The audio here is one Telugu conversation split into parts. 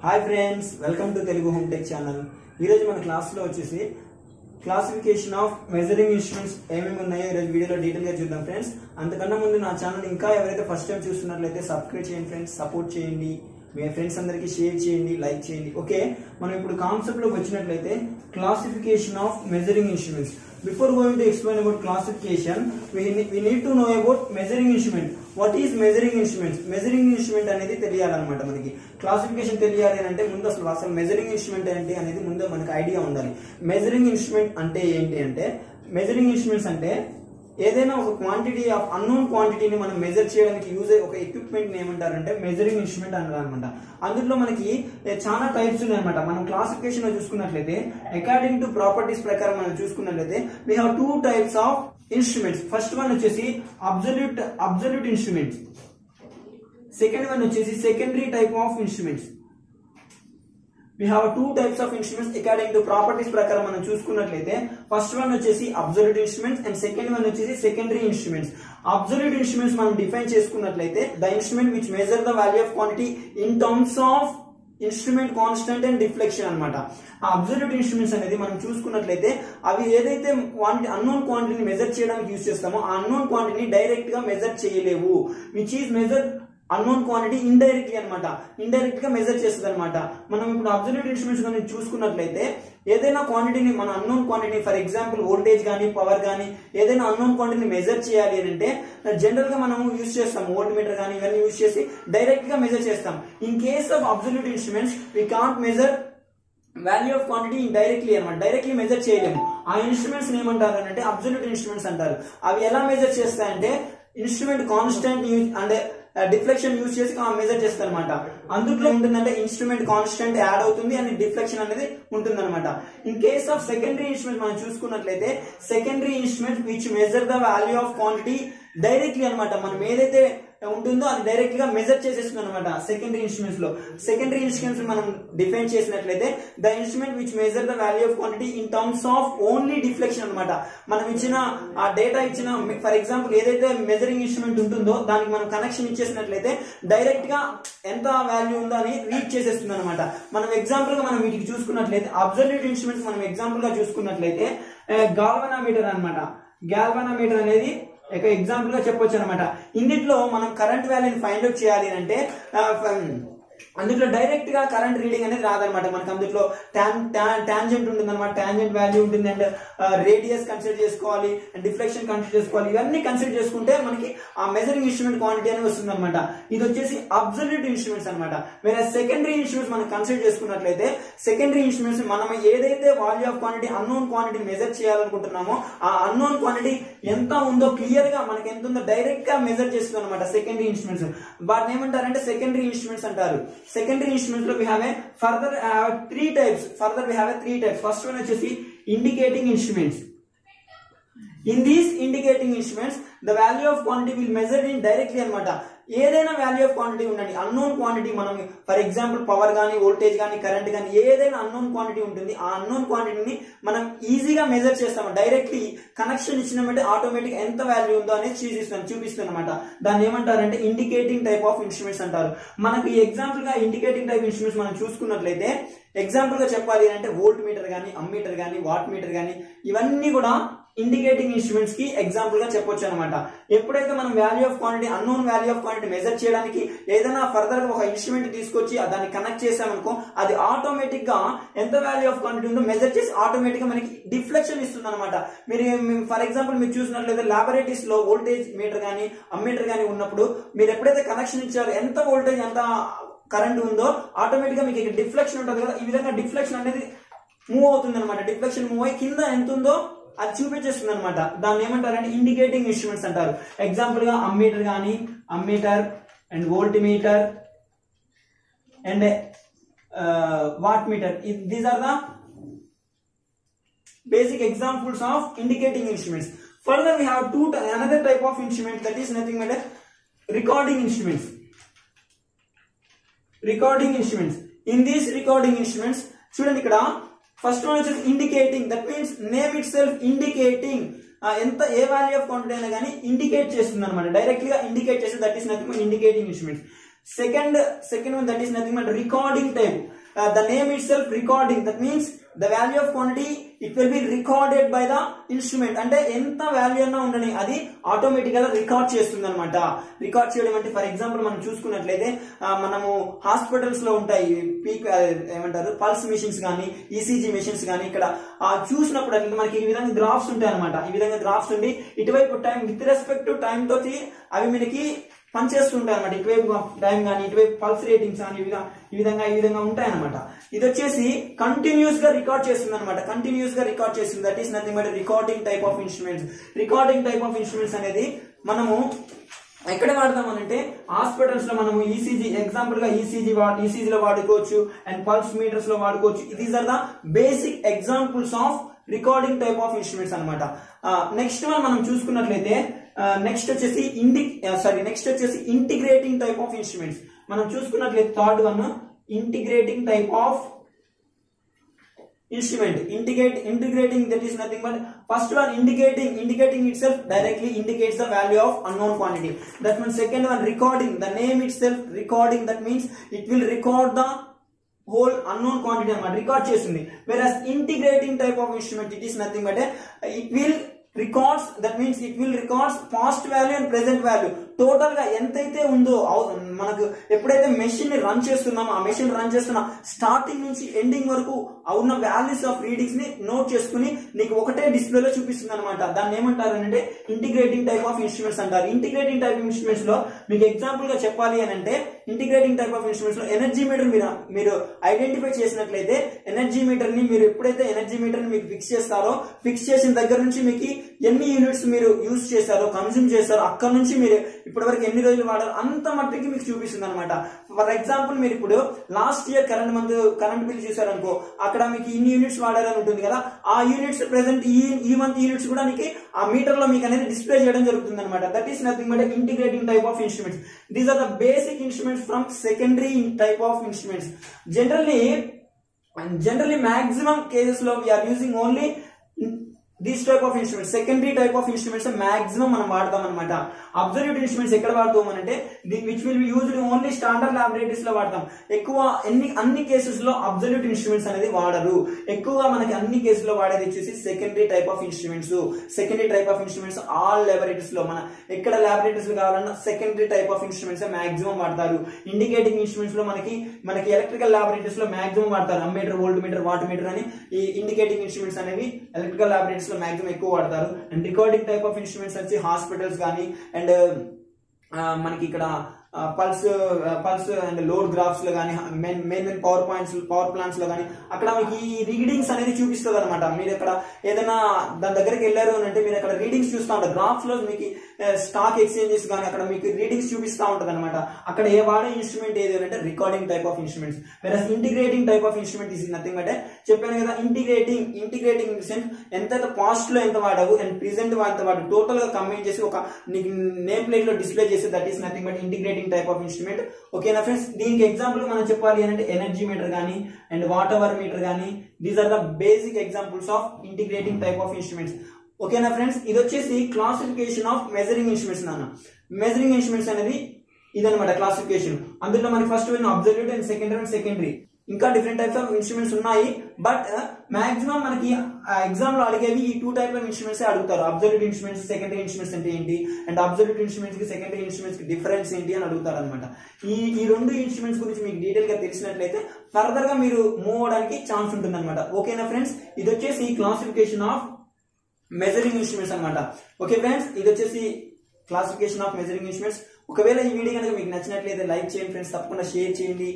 Hi friends, welcome to Telugu home tech channel. ఈరోజు మన క్లాస్లో వచ్చేసి క్లాసిఫికేషన్ ఆఫ్ మెజరింగ్ ఇన్స్ట్రుమెంట్స్ ఏమేమి ఉన్నాయో ఈరోజు వీడియోలో డీటెయిల్గా చూద్దాం ఫ్రెండ్స్. అంతకన్నా ముందు నా ఛానల్ ఇంకా ఎవరైతే ఫస్ట్ టైం చూస్తున్నట్లయితే సబ్స్క్రైబ్ చేయండి ఫ్రెండ్స్, సపోర్ట్ చేయండి, మీ ఫ్రెండ్స్ అందరికీ షేర్ చేయండి, లైక్ చేయండి. ఓకే, మనం ఇప్పుడు కాన్సెప్ట్లోకి వచ్చినట్లయితే classification of measuring instruments. Before going to explain about classification, we need to know about measuring instrument. What is measuring instruments? Measuring instrument అనేది తెలియాలన్నమాట. మనకి క్లాసిఫికేషన్ తెలియాలి అంటే ముందు అసలు మెజరింగ్ ఇన్స్ట్రుమెంట్ ఏంటి అనేది ముందు మనకి ఐడియా ఉండాలి. మెజరింగ్ ఇన్స్ట్రుమెంట్ అంటే ఏంటి అంటే, మెజరింగ్ ఇన్స్ట్రుమెంట్స్ అంటే ఏదైనా ఒక క్వాంటిటీ ఆఫ్ అన్నోన్ క్వాంటిటీని మనం మెజర్ చేయడానికి యూజ్ అయ్యే ఒక ఎక్విప్మెంట్ ఏమంటారంటే మెజరింగ్ ఇన్స్ట్రుమెంట్ అంటారు అనమాట. అందులో మనకి చాలా టైప్స్ ఉన్నాయన్నమాట. మనం క్లాసిఫికేషన్ లో చూసుకున్నట్లయితే అకార్డింగ్ టు ప్రాపర్టీస్ ప్రకారం మనం చూసుకున్నట్లయితే we have two types of instruments. First one వచ్చేసి అబ్సల్యూట్ ఇన్స్ట్రుమెంట్స్, సెకండ్ వన్ వచ్చేసి secondary type of instruments. We have two types of instruments according to properties ప్రకారం మనం చూసుకున్నట్లయితే ఫస్ట్ వన్ వచ్చేసి absolute instruments and second one వచ్చేసి సెకండరీ ఇన్స్ట్రుమెంట్స్. అబ్సల్యూట్ ఇన్స్ట్రుమెంట్స్ మనం డిఫైన్ చేసుకున్నట్లయితే the instrument which measure the value of quantity in terms of instrument constant and deflection అనమాట. ఆ అబ్సల్యూట్ ఇన్స్ట్రుమెంట్స్ అనేది మనం చూసుకున్నట్లయితే అవి ఏదైతే అన్నోన్ క్వాంటిటీని మెజర్ చేయడానికి యూజ్ చేస్తామో ఆ అన్నోన్ క్వాంటిటీని డైరెక్ట్ గా మెజర్ చేయలేవు. Which is measure unknown quantity indirectly అనమాట, ఇండైరెక్ట్ గా మెజర్ చేస్తుంది అనమాట. మనం ఇప్పుడు అబ్సల్యూట్ ఇన్స్ట్రుమెంట్స్ కానీ చూసుకున్నట్లయితే ఏదైనా క్వాంటిటీని మన unknown quantity, for example voltage కానీ పవర్ కానీ ఏదైనా అన్నోన్ క్వాంటిటీని మెజర్ చేయాలి అంటే జనరల్ గా మనం యూజ్ చేస్తాం, వోల్ట్ మీటర్ కానీ ఇవన్నీ యూజ్ చేసి డైరెక్ట్ గా మెజర్ చేస్తాం. In case of absolute instruments we can't measure value of quantity directly అనమాట, డైరెక్ట్లీ మెజర్ చేయలేము. ఆ ఇన్స్ట్రుమెంట్స్ ఏమంటారు అంటే అబ్సల్యూట్ ఇన్స్ట్రుమెంట్స్ అంటారు. అవి ఎలా మెజర్ చేస్తాయంటే ఇన్స్ట్రుమెంట్ కాన్స్టెంట్ అంటే డిఫ్లెక్షన్ యూజ్ చేసి మెజర్ చేస్తారు అనమాట. అందులో ఉంటుందంటే ఇన్స్ట్రుమెంట్ కాన్స్టెంట్ యాడ్ అవుతుంది అండ్ డిఫ్లెక్షన్ అనేది ఉంటుంది అనమాట. In case of secondary instrument మనం చూసుకున్నట్లయితే secondary instrument which measure the value of quantity directly అనమాట. మనం ఏదైతే ఉంటుందో అది డైరెక్ట్ గా మెజర్ చేసేస్తుంది అనమాట. సెకండరీ ఇన్స్ట్రుమెంట్స్ లో సెకండరీ ఇన్స్ట్రుమెంట్స్ మనం డిఫైన్ చేసినట్లయితే the instrument which measure the value of quantity in terms of only deflection అనమాట. మనం ఇచ్చిన ఆ డేటా ఇచ్చిన ఫర్ ఎగ్జాంపుల్ ఏదైతే మెజరింగ్ ఇన్స్ట్రుమెంట్ ఉంటుందో దానికి మనం కనెక్షన్ ఇచ్చేసినట్లయితే డైరెక్ట్ గా ఎంత వాల్యూ ఉందో అని రీడ్ చేసేస్తుంది అనమాట. మనం ఎగ్జాంపుల్ గా మనం వీటికి చూసుకున్నట్లయితే అబ్సల్యూట్ ఇన్స్ట్రుమెంట్స్ మనం ఎగ్జాంపుల్ గా చూసుకున్నట్లయితే గాల్వనామీటర్ అనమాట. గాల్వనామీటర్ అనేది ఎగ్జాంపుల్ గా చెప్పొచ్చు అనమాట. ఇందులో మనం కరెంట్ వాల్యూని ఫైండ్ అవుట్ చేయాలి అంటే అందులో డైరెక్ట్ గా కరెంట్ రీడింగ్ అనేది రాదనమాట. మనకి అందులో టాంజెంట్ ఉంటుంది అనమాట, టాంజెంట్ వాల్యూ ఉంటుంది అండ్ రేడియస్ కన్సిడర్ చేసుకోవాలి అండ్ డిఫ్లెక్షన్ కన్సిడర్ చేసుకోవాలి. ఇవన్నీ కన్సిడర్ చేసుకుంటే మనకి ఆ మెజరింగ్ ఇన్స్ట్రుమెంట్ క్వాంటిటీ అనేది వస్తుంది అనమాట. ఇది వచ్చేసి అబ్సల్యూట్ ఇన్స్ట్రుమెంట్స్ అనమాట. వేరే సెకండరీ ఇన్స్ట్రుమెంట్స్ మనం కన్సిడర్ చేసుకున్నట్లయితే సెకండరీ ఇన్స్ట్రుమెంట్స్ మనం ఏదైతే value of quantity unknown quantity measure చేయాలనుకుంటున్నామో ఆ అన్నోన్ క్వాంటిటీ ఎంత ఉందో క్లియర్ గా మనకి ఎంత ఉందో డైరెక్ట్ గా మెజర్ చేస్తుంది అనమాట సెకండరీ ఇన్స్ట్రుమెంట్స్. వాటిని ఏమంటారంటే సెకండరీ ఇన్స్ట్రుమెంట్స్ అంటారు. Secondary instruments lo we have a further three types. First one వచ్చేసి indicating instruments. In these indicating instruments the value of quantity will measured in directly అనమాట. ఏదైనా వాల్యూ ఆఫ్ క్వాంటిటీ ఉండండి, అన్నోన్ క్వాంటిటీ మనం ఫర్ ఎగ్జాంపుల్ పవర్ కానీ వోల్టేజ్ కానీ కరెంట్ కానీ ఏదైనా అన్నోన్ క్వాంటిటీ ఉంటుంది ఆ అన్నోన్ క్వాంటిటీని మనం ఈజీగా మెజర్ చేస్తాము. డైరెక్ట్లీ కనెక్షన్ ఇచ్చినామంటే ఆటోమేటిక్ ఎంత వాల్యూ ఉందో అనేది చూపిస్తుంది అనమాట. దాన్ని ఏమంటారంటే ఇండికేటింగ్ టైప్ ఆఫ్ ఇన్స్ట్రుమెంట్స్ అంటారు. మనకి ఎగ్జాంపుల్ గా ఇండికేటింగ్ టైప్ ఇన్స్ట్రుమెంట్స్ మనం చూసుకున్నట్లయితే ఎగ్జాంపుల్ గా చెప్పాలి అంటే వోల్ట్ మీటర్ కానీ అమ్మీటర్ కానీ వాట్ మీటర్ కానీ ఇవన్నీ కూడా ఇండికేటింగ్ ఇన్స్ట్రుమెంట్స్ కి ఎగ్జాంపుల్ గా చెప్పొచ్చు అనమాట. ఎప్పుడైతే మనం value of quantity unknown value of quantity measure చేయడానికి ఏదైనా ఫర్దర్ గా ఒక ఇన్స్ట్రుమెంట్ తీసుకొచ్చి దాన్ని కనెక్ట్ చేసామనుకో అది ఆటోమేటిక్ గా ఎంత వాల్యూ ఆఫ్ క్వాంటిటీ ఉందో మెజర్ చేసి ఆటోమేటిక్ గా మనకి డిఫ్లెక్షన్ ఇస్తుంది అనమాట. మీరు ఫర్ ఎగ్జాంపుల్ మీరు చూసినట్లయితే లాబొరేటరీస్ లో వోల్టేజ్ మీటర్ కానీ అమ్మీటర్ కానీ ఉన్నప్పుడు మీరు ఎప్పుడైతే కనెక్షన్ ఇచ్చారో ఎంత వోల్టేజ్ ఎంత కరెంట్ ఉందో ఆటోమేటిక్ గా మీకు డిఫ్లెక్షన్ ఉంటుంది కదా, ఈ విధంగా డిఫ్లెక్షన్ అనేది మూవ్ అవుతుంది అనమాట. డిఫ్లెక్షన్ మూవ్ అయ్యి కింద ఎంత ఉందో అది చూపించేస్తుంది అనమాట. దాన్ని ఏమంటారంటే ఇండికేటింగ్ ఇన్స్ట్రుమెంట్స్ అంటారు. ఎగ్జాంపుల్ గా అమ్మీటర్ కానీ ammeter and volt meter and watt meter, these are the basic examples of indicating instruments. Further we have another type of instrument, that is nothing but recording instruments. In these recording instruments చూడండి ఇక్కడ ఫస్ట్ వన్ వచ్చేసి indicating, that means name it self indicating. ఎంత ఏ వాల్యూ ఆఫ్ క్వాంటిటీ అయినా కానీ ఇండికేట్ చేస్తుంది అనమాట, డైరెక్ట్ గా ఇండికేట్ చేస్తుంది. That is nothing but indicating instruments. Second one, that is nothing but recording type. the name itself recording, that means the value of quantity it will be recorded by the instrument. అంటే ఎంత వాల్యూ అన్నా ఉండని అది ఆటోమేటిక్ గా రికార్డ్ చేస్తుంది అనమాట. రికార్డ్ చేయడం అంటే ఫర్ ఎగ్జాంపుల్ మనం చూసుకున్నట్లయితే మనము హాస్పిటల్స్ లో ఉంటాయి ఏమంటారు పల్స్ మిషన్స్ కానీ ఈసీజీ మిషన్స్ కానీ ఇక్కడ చూసినప్పుడు అంటే మనకి ఈ విధంగా గ్రాఫ్స్ ఉంటాయి అనమాట. ఈ విధంగా గ్రాఫ్స్ ఉండి ఇటువైపు time with respect to time తోటి అవి మనకి పనిచేస్తుంటాయి అనమాట. ఇటువైపు టైం కానీ ఇటువైపు పల్స్ రేటింగ్స్ కానీ ఈ విధంగా ఉంటాయి అనమాట. ఇది వచ్చేసి కంటిన్యూస్ గా రికార్డ్ చేస్తుంది అనమాట. కంటిన్యూస్ గా రికార్డ్ చేస్తుంది. That is nothing but recording type of instruments. Recording type of instruments అనేది మనము ఎక్కడ వాడతామనంటే హాస్పిటల్స్ లో మనము ఈసీజీ ఎగ్జాంపుల్ గా ఈసీజీ లో వాడుకోవచ్చు అండ్ పల్స్ మీటర్స్ లో వాడుకోవచ్చు. These are the basic examples of recording type of instruments అనమాట. నెక్స్ట్ మనం చూసుకున్నట్లయితే నెక్స్ట్ వచ్చేసి ఇంటిగ్రేటింగ్ టైప్ ఆఫ్ ఇన్స్ట్రుమెంట్స్. మనం చూసుకున్నట్లయితే third one integrating type of instrument. Integrating, that is nothing but first one indicating itself directly indicates the value of unknown quantity. That means second one recording, the name itself recording, that means it will record the whole unknown quantity and record చేస్తుంది. Whereas integrating type of instrument, it is nothing but it will records, that means it will records past value and present value. Total గా ఎంతైతే ఉందో మనకు ఎప్పుడైతే మెషిన్ ని రన్ చేస్తున్నామో ఆ మెషిన్ రన్ చేస్తున్న స్టార్టింగ్ నుంచి ఎండింగ్ వరకు ఉన్న వాల్యూస్ ఆఫ్ రీడింగ్స్ ని నోట్ చేసుకుని నీకు ఒకటే డిస్ప్లేలో చూపిస్తుంది అనమాట. దాన్ని ఏమంటారు అంటే ఇంటిగ్రేటింగ్ టైప్ ఆఫ్ ఇన్స్ట్రుమెంట్స్ అంటారు. ఇంటిగ్రేటింగ్ టైప్ ఇన్స్ట్రుమెంట్స్ లో మీకు ఎగ్జాంపుల్ గా చెప్పాలి అని అంటే ఇంటిగ్రేటింగ్ టైప్ ఆఫ్ ఇన్స్ట్రుమెంట్స్ లో ఎనర్జీ మీటర్ మీరు ఐడెంటిఫై చేసినట్లయితే ఎనర్జీ మీటర్ ని మీరు ఎప్పుడైతే ఎనర్జీ మీటర్ ని మీకు ఫిక్స్ చేస్తారో ఫిక్స్ చేసిన దగ్గర నుంచి మీకు ఎన్ని యూనిట్స్ మీరు యూజ్ చేశారో కన్స్యూమ్ చేశారో అక్కడ నుంచి మీరు ఇప్పటి వరకు ఎన్ని రోజులు వాడారు అంత మట్టికి మీకు చూపిస్తుంది అనమాట. ఫర్ ఎగ్జాంపుల్ మీరు ఇప్పుడు లాస్ట్ ఇయర్ కరెంట్ బిల్ చూసారనుకో అక్కడ మీకు ఇన్ని యూనిట్స్ వాడారని ఉంటుంది కదా, ఆ యూనిట్స్ ప్రెసెంట్ ఈ మంత్ యూనిట్స్ కూడా మీకు ఆ మీటర్ లో మీకు అనేది డిస్ప్లే చేయడం జరుగుతుంది అనమాట. That is nothing but integrating type of instruments. These are the basic instruments from secondary type of instruments. Generally maximum cases lo we are using only this type of instruments. Secondary type of instruments maximum మనం వాడతాం అనమాట. అబ్సల్యూట్ ఇన్స్ట్రుమెంట్స్ ఎక్కడ వాడతాం అంటే which will be used only standard laboratories లో వాడతాం. ఎక్కువ అన్ని కేసెస్ లో అబ్సల్యూట్ ఇన్స్ట్రుమెంట్స్ అనేది వాడరు. ఎక్కువగా మనకి అన్ని కేసుల్లో వాడేది వచ్చేసి secondary type of instruments. Secondary type of instruments all laboratories లో ఎక్కడ ల్యాబొరేటరీస్ లో కావాలన్నా secondary type of instruments maximum వాడతారు. ఇండికేటింగ్ ఇన్స్ట్రుమెంట్స్ లో మనకి ఎలక్ట్రికల్ ల్యాబొరేటరీస్ లో మాక్సిమం వాడతారు. Ammeter, volt meter, watt meter అని ఈ ఇండికేటింగ్ ఇన్స్ట్రుమెంట్స్ అనేవి ఎలక్ట్రికల్ ల్యాబొరేటరీస్ లో మాక్సిమం ఎక్కువ వాడతారు. And recording type of instruments వచ్చి హాస్పిటల్స్ కానీ అండ్ మనకి ఇక్కడ పల్స్ అండ్ లోడ్ గ్రాఫ్స్ లో కానీ మెయిన్ పవర్ ప్లాంట్స్ లో కానీ అక్కడ మీకు ఈ రీడింగ్స్ అనేది చూపిస్తుంది అనమాట. మీరు అక్కడ ఏదైనా దాని దగ్గరికి వెళ్ళారు అని అంటే మీరు అక్కడ రీడింగ్స్ చూస్తూ ఉంటారు. గ్రాఫ్స్ లో మీకు స్టాక్ ఎక్స్చేంజెస్ కానీ అక్కడ మీకు రీడింగ్స్ చూపిస్తూ ఉంటుంది అనమాట. అక్కడ ఏ వాడే ఇన్స్ట్రుమెంట్ ఏది అంటే recording type of instruments. Versus integrating type of instrument is nothing but చెప్పాను కదా ఇంటిగ్రేటింగ్ సెన్స్ ఎంతైతే పాస్ట్ లో ఎంత వాడావు అండ్ ప్రెసెంట్ ఎంత వాడు టోటల్ గా కంబైన్ చేసి ఒక నీకు నేమ్ ప్లేట్ లో డిస్ప్లే చేసి that is nothing but integrating type of instrument. ఓకేనా ఫ్రెండ్స్, దీనికి ఎగ్జాంపుల్ మనం చెప్పాలి అంటే ఎనర్జీ మీటర్ కానీ అండ్ వాట్ అవర్ మీటర్ కానీ these are the basic examples of integrating type of instruments. ఓకేనా ఫ్రెండ్స్, ఇది వచ్చేసి classification of measuring instruments. Measuring instruments అనేది ఇదనమాట క్లాసిఫికేషన్. అందులో మనకి ఫస్ట్ అబ్సల్యూట్ అండ్ సెకండరీ ఇంకా డిఫరెంట్ టైప్స్ ఆఫ్ ఇన్స్ట్రుమెంట్స్ ఉన్నాయి. బట్ మాక్సిమం మనకి ఎగ్జామ్ లో అడిగేవి ఈ టూ టైప్ ఆఫ్ ఇన్స్ట్రుమెంట్స్ అడుగుతారు. అబ్సల్యూట్ ఇన్స్ట్రుమెంట్స్, సెకండరీ ఇన్స్ట్రుమెంట్స్ అంటే ఏంటి అండ్ అబ్సల్యూట్ ఇన్స్ట్రుమెంట్స్ కి సెకండరీ ఇన్స్ట్రుమెంట్స్ కి డిఫరెన్స్ ఏంటి అని అడుగుతారు అనమాట. ఈ రెండు ఇన్స్ట్రుమెంట్స్ గురించి మీకు డీటెయిల్ గా తెలిసినట్లయితే ఫర్దర్ గా మీరు మూవ్ అవడానికి ఛాన్స్ ఉంటుంది అనమాట. ఓకేనా ఫ్రెండ్స్, ఇది వచ్చేసి క్లాసిఫికేషన్ ఆఫ్ మెజరింగ్ ఇన్స్ట్రుమెంట్స్ అనమాట. ఓకే ఫ్రెండ్స్, ఇది వచ్చేసి క్లాసిఫికేషన్ ఆఫ్ మెజరింగ్ ఇన్స్ట్రుమెంట్స్. ఒకవేళ ఈ వీడియో కనుక మీకు నచ్చినట్లయితే లైక్ చేయండి ఫ్రెండ్స్, తప్పకుండా షేర్ చేయండి,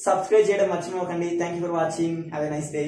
సబ్స్క్రైబ్ చేయడం మర్చిపోకండి. Thank you for watching. Have a nice day.